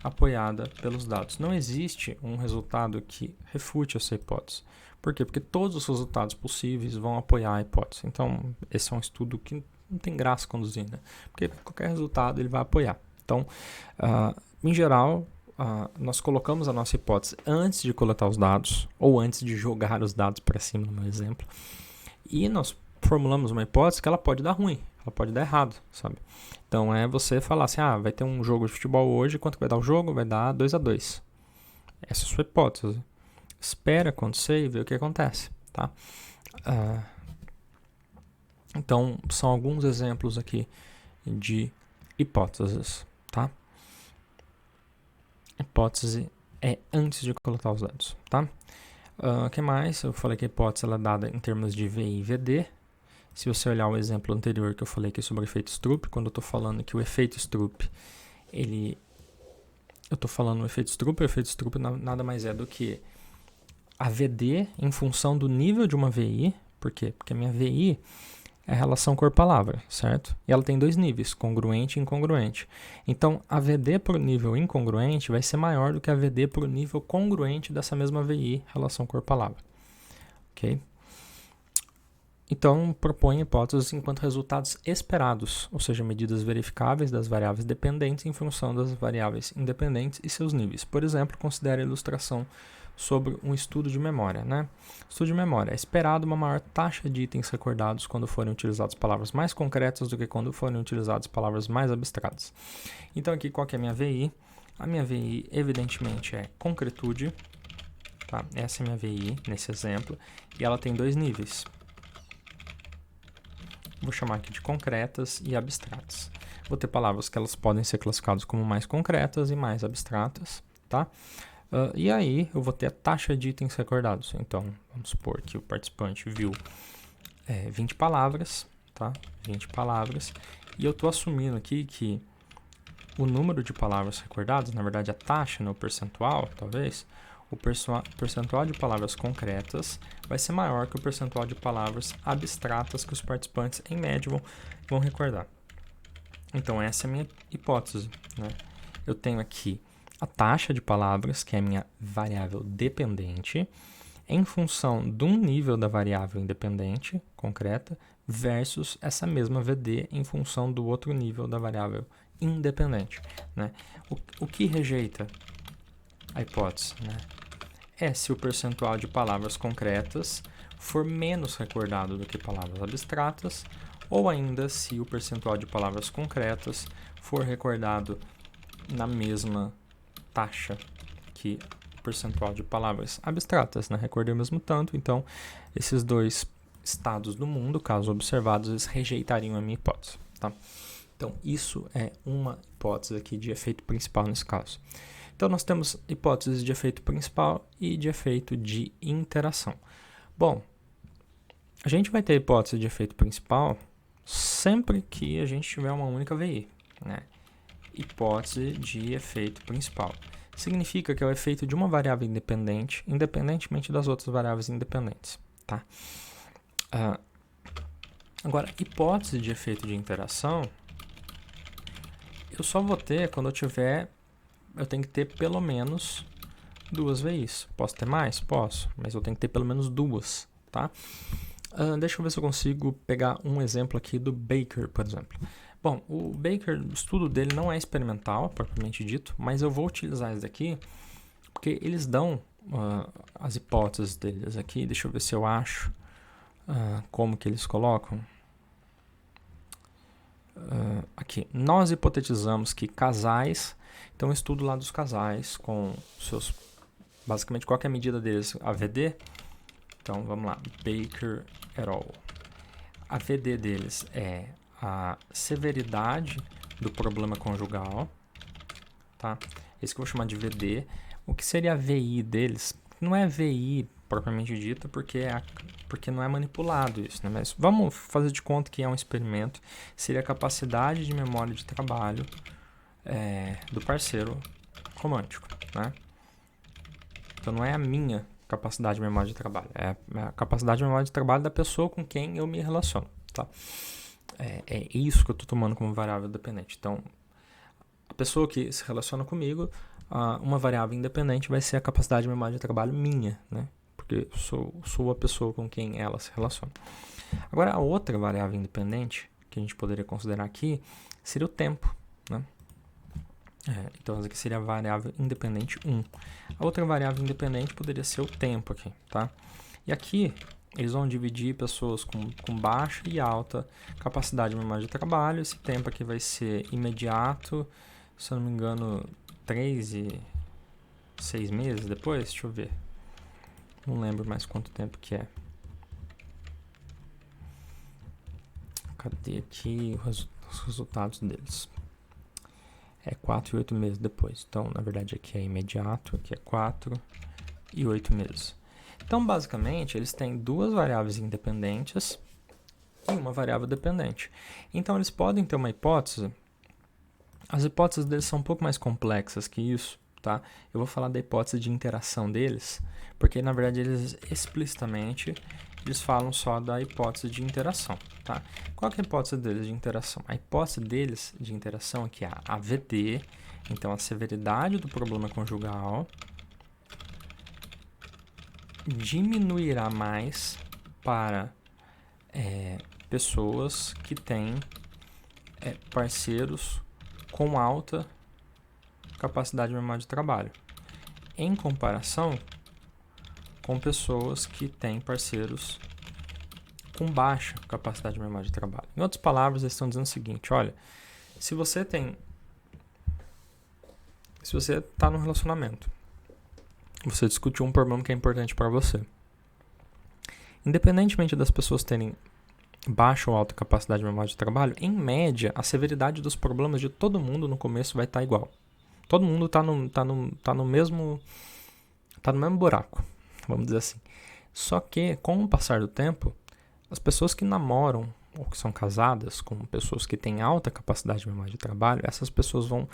apoiada pelos dados. Não existe um resultado que refute essa hipótese. Por quê? Porque todos os resultados possíveis vão apoiar a hipótese. Então, esse é um estudo que não tem graça conduzir, né? Porque qualquer resultado ele vai apoiar. Então, em geral, nós colocamos a nossa hipótese antes de coletar os dados, ou antes de jogar os dados para cima, no meu exemplo, e nós formulamos uma hipótese que ela pode dar ruim, ela pode dar errado, sabe? Então, você falar assim, vai ter um jogo de futebol hoje, quanto vai dar o jogo? Vai dar 2-2. Essa é a sua hipótese. Espera acontecer e vê o que acontece, tá? Então, são alguns exemplos aqui de hipóteses, tá? Hipótese é antes de coletar os dados, tá? O que mais? Eu falei que a hipótese ela é dada em termos de VI e VD. Se você olhar o exemplo anterior que eu falei aqui sobre o efeito Stroop, quando eu estou falando que o efeito Stroop, eu estou falando o efeito Stroop nada mais é do que a VD em função do nível de uma VI. Por quê? Porque a minha VI é a relação cor-palavra, certo? E ela tem 2 níveis, congruente e incongruente. Então, a VD para o nível incongruente vai ser maior do que a VD para o nível congruente dessa mesma VI, relação cor-palavra. Ok? Então, propõe hipóteses enquanto resultados esperados, ou seja, medidas verificáveis das variáveis dependentes em função das variáveis independentes e seus níveis. Por exemplo, considere a ilustração sobre um estudo de memória, né? Estudo de memória. É esperado uma maior taxa de itens recordados quando forem utilizadas palavras mais concretas do que quando forem utilizadas palavras mais abstratas. Então, aqui, qual que é a minha VI? A minha VI, evidentemente, é concretude, tá? Essa é a minha VI, nesse exemplo, e ela tem 2 níveis. Vou chamar aqui de concretas e abstratas. Vou ter palavras que elas podem ser classificadas como mais concretas e mais abstratas, tá? E aí eu vou ter a taxa de itens recordados. Então, vamos supor que o participante viu 20 palavras, tá? 20 palavras. E eu estou assumindo aqui que o número de palavras recordadas, na verdade a taxa, né, o percentual, talvez, o percentual de palavras concretas vai ser maior que o percentual de palavras abstratas que os participantes, em média, vão recordar. Então, essa é a minha hipótese, né? Eu tenho aqui a taxa de palavras, que é a minha variável dependente, em função de um nível da variável independente, concreta, versus essa mesma VD em função do outro nível da variável independente, né? O que rejeita a hipótese, né? É se o percentual de palavras concretas for menos recordado do que palavras abstratas, ou ainda se o percentual de palavras concretas for recordado na mesma taxa que o percentual de palavras abstratas, né? Recordei o mesmo tanto, então esses 2 estados do mundo, caso observados, eles rejeitariam a minha hipótese, tá? Então, isso é uma hipótese aqui de efeito principal nesse caso. Então, nós temos hipóteses de efeito principal e de efeito de interação. Bom, a gente vai ter hipótese de efeito principal sempre que a gente tiver uma única VI, né? Hipótese de efeito principal. Significa que é o efeito de uma variável independente, independentemente das outras variáveis independentes, tá? Agora, hipótese de efeito de interação, eu só vou ter quando eu tenho que ter pelo menos 2 VIs. Posso ter mais? Posso, mas eu tenho que ter pelo menos 2, tá? Deixa eu ver se eu consigo pegar um exemplo aqui do Baker, por exemplo. Bom, o Baker, o estudo dele não é experimental, propriamente dito, mas eu vou utilizar isso daqui, porque eles dão as hipóteses deles aqui. Deixa eu ver se eu acho como que eles colocam. Aqui, nós hipotetizamos que casais, então estudo lá dos casais com seus, basicamente qual que é a medida deles, a VD. Então vamos lá, Baker et al. a VD deles é a severidade do problema conjugal, tá? Esse que eu vou chamar de VD. O que seria a VI deles? Não é VI propriamente dita, porque não é manipulado isso, né? Mas vamos fazer de conta que é um experimento. Seria a capacidade de memória de trabalho do parceiro romântico, né? Então não é a minha capacidade de memória de trabalho, é a capacidade de memória de trabalho da pessoa com quem eu me relaciono, tá? É isso que eu estou tomando como variável dependente. Então, a pessoa que se relaciona comigo, uma variável independente vai ser a capacidade de memória de trabalho minha, né? Porque eu sou a pessoa com quem ela se relaciona. Agora, a outra variável independente que a gente poderia considerar aqui seria o tempo, né? Então, essa aqui seria a variável independente 1. A outra variável independente poderia ser o tempo aqui, tá? E aqui, eles vão dividir pessoas com baixa e alta capacidade de memória de trabalho. Esse tempo aqui vai ser imediato, se eu não me engano, 3 e 6 meses depois. Deixa eu ver. Não lembro mais quanto tempo que é. Cadê aqui os resultados deles? 4 e 8 meses depois. Então, na verdade, aqui é imediato, aqui é 4 e 8 meses. Então, basicamente, eles têm duas variáveis independentes e uma variável dependente. Então, eles podem ter uma hipótese. As hipóteses deles são um pouco mais complexas que isso, tá? Eu vou falar da hipótese de interação deles, porque, na verdade, eles explicitamente falam só da hipótese de interação, tá? Qual que é a hipótese deles de interação? A hipótese deles de interação é que a VD, então a severidade do problema conjugal, diminuirá mais para pessoas que têm parceiros com alta capacidade de memória de trabalho, em comparação com pessoas que têm parceiros com baixa capacidade de memória de trabalho. Em outras palavras, eles estão dizendo o seguinte: olha, se você está num relacionamento, você discutiu um problema que é importante para você, independentemente das pessoas terem baixa ou alta capacidade de memória de trabalho, em média, a severidade dos problemas de todo mundo no começo vai estar igual. Todo mundo está no mesmo buraco, vamos dizer assim. Só que, com o passar do tempo, as pessoas que namoram ou que são casadas com pessoas que têm alta capacidade de memória de trabalho, essas pessoas vão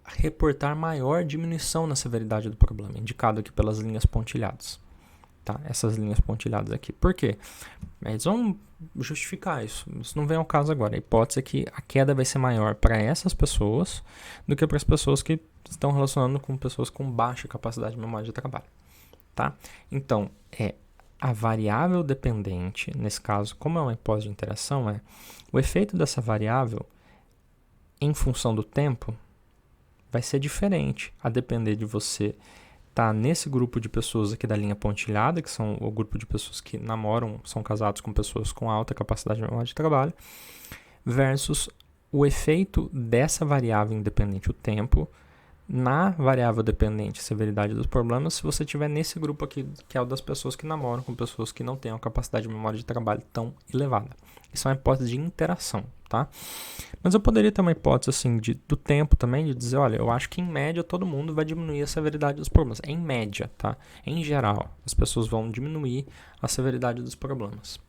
reportar maior diminuição na severidade do problema, indicado aqui pelas linhas pontilhadas. Tá? Essas linhas pontilhadas aqui. Por quê? Eles vão justificar isso. Isso não vem ao caso agora. A hipótese é que a queda vai ser maior para essas pessoas do que para as pessoas que estão relacionando com pessoas com baixa capacidade de memória de trabalho. Tá? Então, a variável dependente, nesse caso, como é uma hipótese de interação, o efeito dessa variável em função do tempo vai ser diferente, a depender de você estar nesse grupo de pessoas aqui da linha pontilhada, que são o grupo de pessoas que namoram, são casados com pessoas com alta capacidade de memória de trabalho, versus o efeito dessa variável independente, o tempo, na variável dependente, severidade dos problemas, se você estiver nesse grupo aqui, que é o das pessoas que namoram com pessoas que não têm uma capacidade de memória de trabalho tão elevada. Isso é uma hipótese de interação, tá? Mas eu poderia ter uma hipótese assim do tempo também, de dizer, olha, eu acho que em média todo mundo vai diminuir a severidade dos problemas. Em média, tá? Em geral, as pessoas vão diminuir a severidade dos problemas.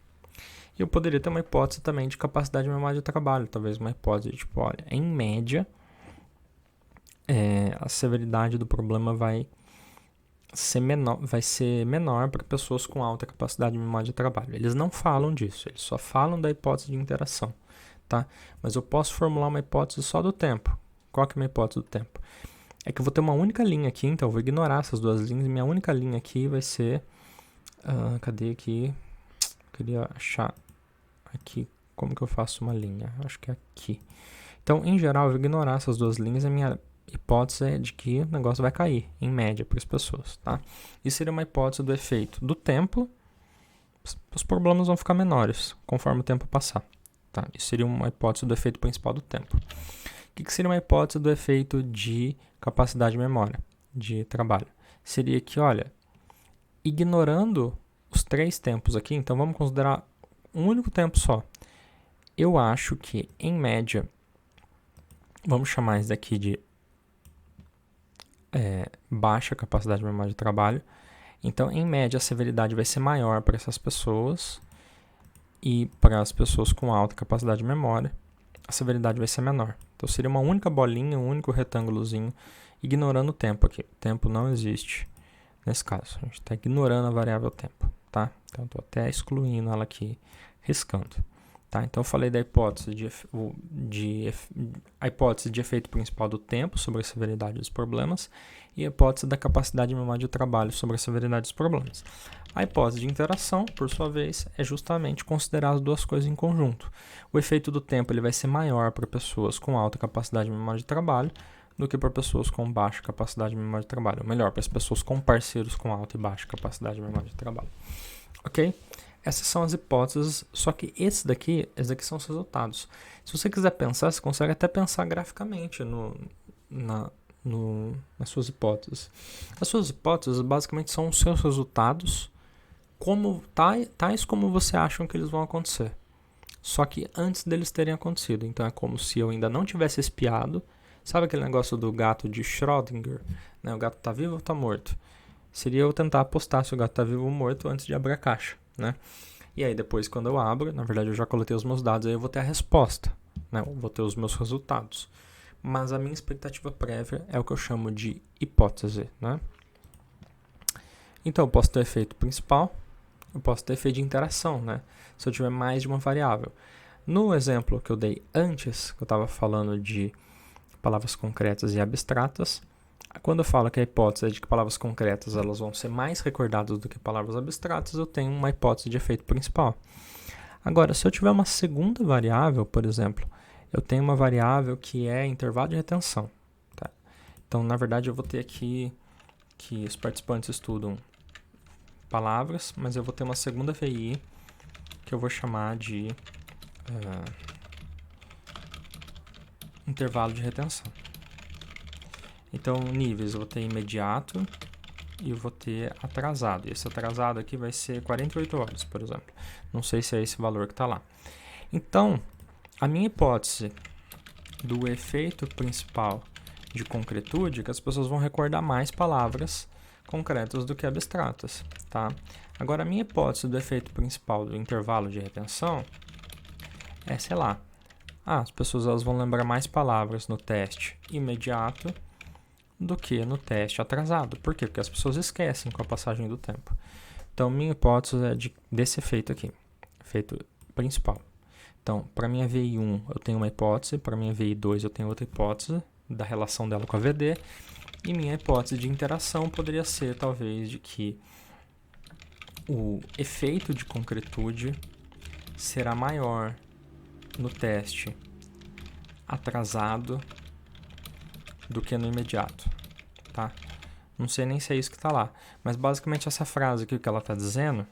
E eu poderia ter uma hipótese também de capacidade de memória de trabalho, talvez uma hipótese de tipo, olha, em média, a severidade do problema vai ser menor para pessoas com alta capacidade de memória de trabalho. Eles não falam disso, eles só falam da hipótese de interação, tá? Mas eu posso formular uma hipótese só do tempo. Qual que é a minha hipótese do tempo? É que eu vou ter uma única linha aqui, então eu vou ignorar essas duas linhas, e minha única linha aqui vai ser... cadê aqui? Queria achar aqui como que eu faço uma linha. Acho que é aqui. Então, em geral, eu vou ignorar essas duas linhas, a minha hipótese é de que o negócio vai cair, em média, para as pessoas, tá? Isso seria uma hipótese do efeito do tempo, os problemas vão ficar menores conforme o tempo passar, tá? Isso seria uma hipótese do efeito principal do tempo. O que seria uma hipótese do efeito de capacidade de memória, de trabalho? Seria que, olha, ignorando os 3 tempos aqui, então vamos considerar um único tempo só. Eu acho que, em média, vamos chamar isso daqui de baixa capacidade de memória de trabalho. Então, em média, a severidade vai ser maior para essas pessoas e para as pessoas com alta capacidade de memória, a severidade vai ser menor. Então, seria uma única bolinha, um único retângulozinho, ignorando o tempo aqui. O tempo não existe nesse caso. A gente está ignorando a variável tempo, tá? Então, estou até excluindo ela aqui, riscando. Tá? Então, eu falei da hipótese a hipótese de efeito principal do tempo sobre a severidade dos problemas e a hipótese da capacidade de memória de trabalho sobre a severidade dos problemas. A hipótese de interação, por sua vez, é justamente considerar as duas coisas em conjunto. O efeito do tempo ele vai ser maior para pessoas com alta capacidade de memória de trabalho do que para pessoas com baixa capacidade de memória de trabalho. Ou melhor, para as pessoas com parceiros com alta e baixa capacidade de memória de trabalho. Ok? Essas são as hipóteses, só que esses daqui são os resultados. Se você quiser pensar, você consegue até pensar graficamente nas suas hipóteses. As suas hipóteses basicamente são os seus resultados, tais como você acha que eles vão acontecer. Só que antes deles terem acontecido. Então é como se eu ainda não tivesse espiado. Sabe aquele negócio do gato de Schrödinger? Né? O gato está vivo ou está morto? Seria eu tentar apostar se o gato está vivo ou morto antes de abrir a caixa. Né? E aí depois quando eu abro, na verdade eu já coletei os meus dados, aí eu vou ter a resposta, né? Eu vou ter os meus resultados. Mas a minha expectativa prévia é o que eu chamo de hipótese, né? Então eu posso ter efeito principal, eu posso ter efeito de interação, né? Se eu tiver mais de uma variável. No exemplo que eu dei antes, que eu estava falando de palavras concretas e abstratas, quando eu falo que a hipótese é de que palavras concretas elas vão ser mais recordadas do que palavras abstratas, eu tenho uma hipótese de efeito principal. Agora, se eu tiver uma segunda variável, por exemplo, eu tenho uma variável que é intervalo de retenção. Tá? Então, na verdade, eu vou ter aqui que os participantes estudam palavras, mas eu vou ter uma segunda VI que eu vou chamar de intervalo de retenção. Então, níveis, eu vou ter imediato e eu vou ter atrasado. E esse atrasado aqui vai ser 48 horas, por exemplo. Não sei se é esse valor que está lá. Então, a minha hipótese do efeito principal de concretude é que as pessoas vão recordar mais palavras concretas do que abstratas, tá? Agora, a minha hipótese do efeito principal do intervalo de retenção é, sei lá, as pessoas elas vão lembrar mais palavras no teste imediato do que no teste atrasado. Por quê? Porque as pessoas esquecem com a passagem do tempo. Então, minha hipótese é desse efeito aqui, efeito principal. Então, para minha VI1 eu tenho uma hipótese, para minha VI2 eu tenho outra hipótese da relação dela com a VD, e minha hipótese de interação poderia ser, talvez, de que o efeito de concretude será maior no teste atrasado do que no imediato, tá? Não sei nem se é isso que está lá, mas basicamente essa frase aqui que ela está dizendo,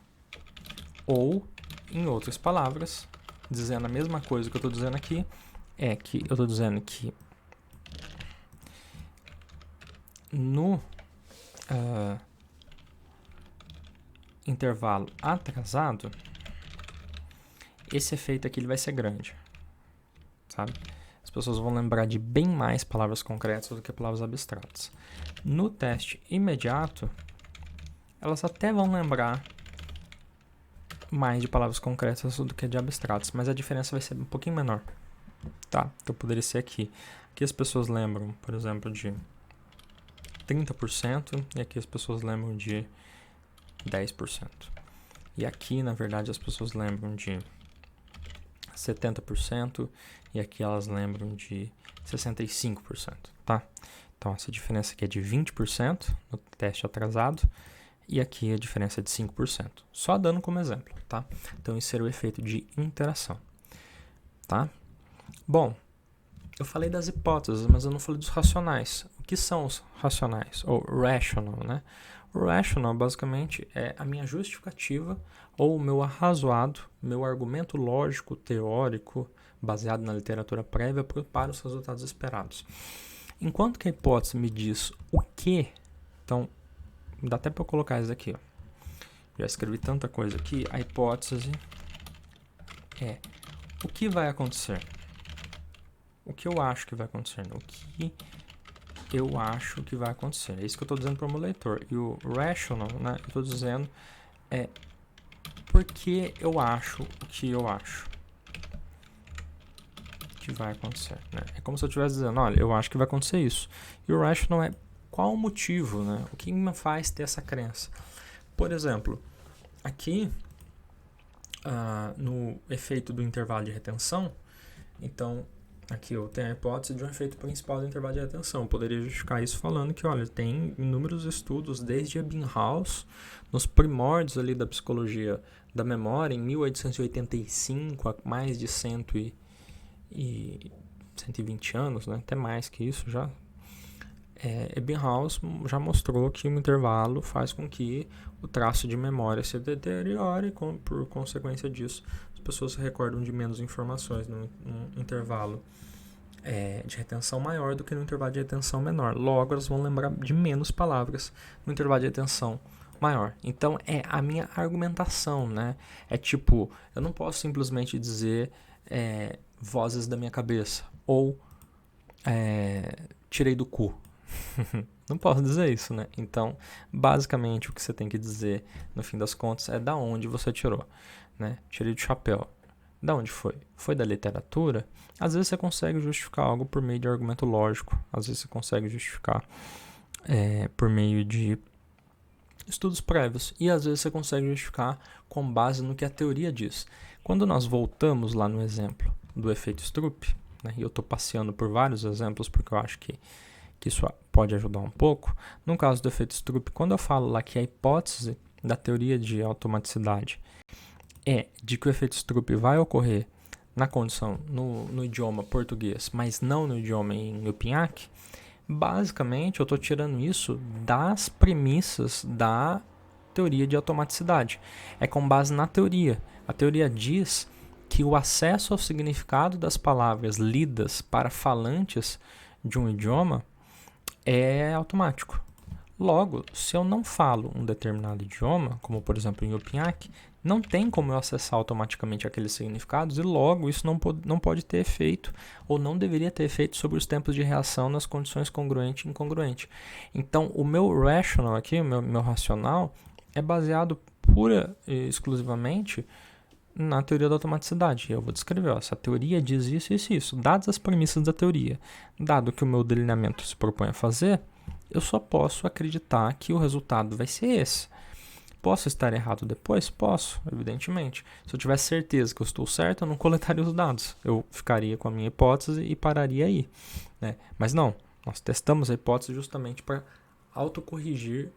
ou, em outras palavras, dizendo a mesma coisa que eu estou dizendo aqui, é que eu estou dizendo que no intervalo atrasado, esse efeito aqui ele vai ser grande, sabe? As pessoas vão lembrar de bem mais palavras concretas do que palavras abstratas. No teste imediato, elas até vão lembrar mais de palavras concretas do que de abstratas, mas a diferença vai ser um pouquinho menor, tá? Então poderia ser aqui. Aqui as pessoas lembram, por exemplo, de 30% e aqui as pessoas lembram de 10%. E aqui, na verdade, as pessoas lembram de 70% e aqui elas lembram de 65%, tá? Então, essa diferença aqui é de 20% no teste atrasado e aqui a diferença é de 5%. Só dando como exemplo, tá? Então, isso seria o efeito de interação, tá? Bom, eu falei das hipóteses, mas eu não falei dos racionais. O que são os racionais? Ou rational, né? O rational, basicamente, é a minha justificativa ou o meu arrazoado, meu argumento lógico, teórico, baseado na literatura prévia para os resultados esperados. Enquanto que a hipótese me diz o que, então, dá até para eu colocar isso aqui, ó. Já escrevi tanta coisa aqui, a hipótese é o que vai acontecer. O que eu acho que vai acontecer. O que eu acho que vai acontecer. É isso que eu estou dizendo para o meu leitor. E o rational, né, eu estou dizendo por que eu acho o que eu acho que vai acontecer. Né? É como se eu estivesse dizendo, olha, eu acho que vai acontecer isso. E o rational é qual o motivo, né? O que me faz ter essa crença. Por exemplo, aqui no efeito do intervalo de retenção, então aqui eu tenho a hipótese de um efeito principal do intervalo de retenção. Eu poderia justificar isso falando que, olha, tem inúmeros estudos desde Ebbinghaus, nos primórdios ali da psicologia da memória, em 1885, há mais de 120 anos, né? Até mais que isso já. Ebbinghaus já mostrou que o intervalo faz com que o traço de memória se deteriore e, por consequência disso, as pessoas se recordam de menos informações num intervalo de retenção maior do que no intervalo de retenção menor. Logo, elas vão lembrar de menos palavras no intervalo de retenção maior. Então, é a minha argumentação, né? É tipo, eu não posso simplesmente dizer vozes da minha cabeça ou tirei do cu. Não posso dizer isso, né? Então, basicamente, o que você tem que dizer, no fim das contas, é da onde você tirou, né? Tirei do chapéu. Da onde foi? Foi da literatura? Às vezes você consegue justificar algo por meio de argumento lógico. Às vezes você consegue justificar por meio de estudos prévios. E às vezes você consegue justificar com base no que a teoria diz. Quando nós voltamos lá no exemplo do efeito Stroop, né? E eu estou passeando por vários exemplos porque eu acho que isso pode ajudar um pouco. No caso do efeito Stroop, quando eu falo lá que a hipótese da teoria de automaticidade é de que o efeito Stroop vai ocorrer na condição no idioma português, mas não no idioma em Yupinhaque, basicamente eu estou tirando isso das premissas da teoria de automaticidade. É com base na teoria. A teoria diz que o acesso ao significado das palavras lidas para falantes de um idioma é automático. Logo, se eu não falo um determinado idioma, como por exemplo em Yupinhaque, não tem como eu acessar automaticamente aqueles significados e logo isso não pode ter efeito ou não deveria ter efeito sobre os tempos de reação nas condições congruente e incongruente. Então, o meu rational aqui, o meu racional, é baseado pura e exclusivamente na teoria da automaticidade. Eu vou descrever, essa teoria diz isso, isso e isso. Dadas as premissas da teoria, dado que o meu delineamento se propõe a fazer, eu só posso acreditar que o resultado vai ser esse. Posso estar errado depois? Posso, evidentemente. Se eu tivesse certeza que eu estou certo, eu não coletaria os dados. Eu ficaria com a minha hipótese e pararia aí, né? Mas não, nós testamos a hipótese justamente para autocorrigir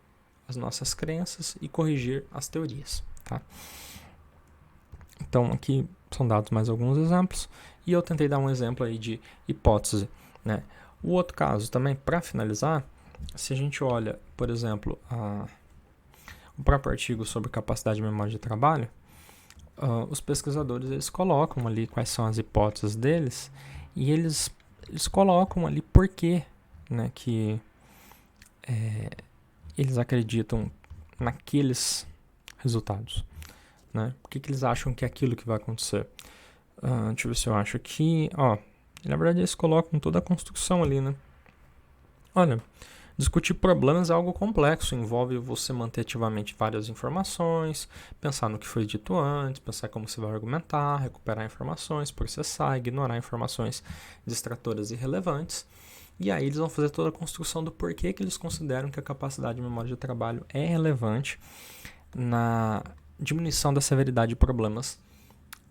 as nossas crenças e corrigir as teorias, tá? Então, aqui são dados mais alguns exemplos. E eu tentei dar um exemplo aí de hipótese, né? O outro caso também, para finalizar, se a gente olha, por exemplo, o próprio artigo sobre capacidade de memória de trabalho, os pesquisadores eles colocam ali quais são as hipóteses deles e eles colocam ali por que, né, que eles acreditam naqueles resultados. Né? Por que eles acham que é aquilo que vai acontecer? Deixa eu ver se eu acho aqui. Na verdade, eles colocam toda a construção ali, né? Olha, discutir problemas é algo complexo. Envolve você manter ativamente várias informações, pensar no que foi dito antes, pensar como você vai argumentar, recuperar informações, processar, ignorar informações distratoras e irrelevantes. E aí eles vão fazer toda a construção do porquê que eles consideram que a capacidade de memória de trabalho é relevante na diminuição da severidade de problemas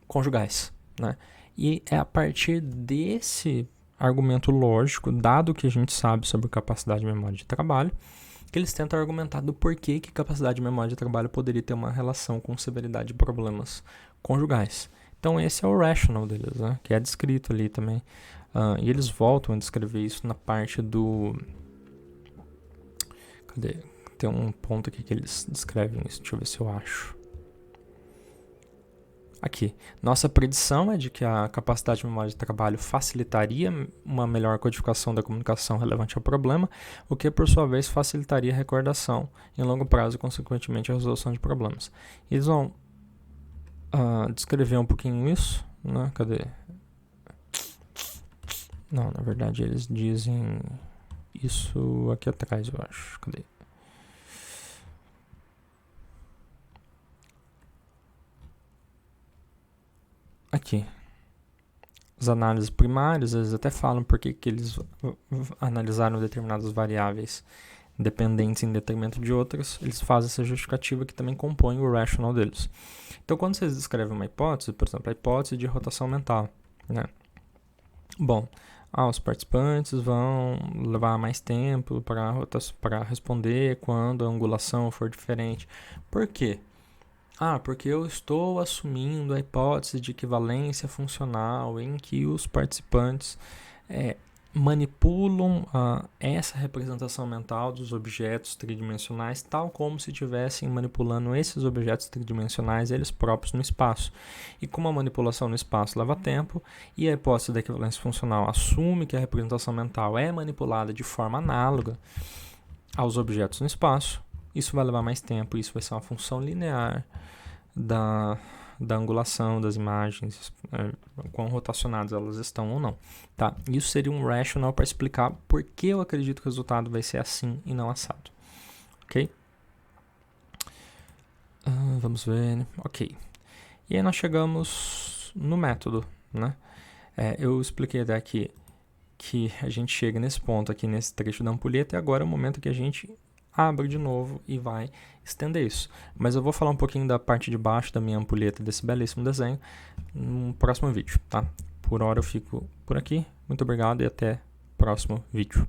conjugais, né? E é a partir desse argumento lógico, dado que a gente sabe sobre capacidade de memória de trabalho, que eles tentam argumentar do porquê que capacidade de memória de trabalho poderia ter uma relação com severidade de problemas conjugais. Então esse é o rational deles, né? Que é descrito ali também. E eles voltam a descrever isso na parte do... Cadê? Tem um ponto aqui que eles descrevem isso, deixa eu ver se eu acho. Aqui, nossa predição é de que a capacidade de memória de trabalho facilitaria uma melhor codificação da comunicação relevante ao problema, o que por sua vez facilitaria a recordação em longo prazo e consequentemente a resolução de problemas. Eles vão descrever um pouquinho isso, né? Cadê? Não, na verdade eles dizem isso aqui atrás, eu acho. Cadê? Aqui. As análises primárias, eles até falam por que eles analisaram determinadas variáveis dependentes em detrimento de outras. Eles fazem essa justificativa que também compõe o rational deles. Então, quando vocês descrevem uma hipótese, por exemplo, a hipótese de rotação mental, né? Bom, os participantes vão levar mais tempo para responder quando a angulação for diferente. Por quê? Porque eu estou assumindo a hipótese de equivalência funcional em que os participantes manipulam essa representação mental dos objetos tridimensionais, tal como se estivessem manipulando esses objetos tridimensionais eles próprios no espaço. E como a manipulação no espaço leva tempo, e a hipótese da equivalência funcional assume que a representação mental é manipulada de forma análoga aos objetos no espaço, isso vai levar mais tempo, isso vai ser uma função linear da angulação das imagens, quão rotacionadas elas estão ou não. Tá? Isso seria um rational para explicar por que eu acredito que o resultado vai ser assim e não assado. Ok? Vamos ver. Ok. E aí nós chegamos no método, né? Eu expliquei até aqui que a gente chega nesse ponto aqui, nesse trecho da ampulheta, e agora é o momento que a gente abre de novo e vai estender isso. Mas eu vou falar um pouquinho da parte de baixo da minha ampulheta, desse belíssimo desenho, no próximo vídeo, tá? Por hora eu fico por aqui. Muito obrigado e até o próximo vídeo.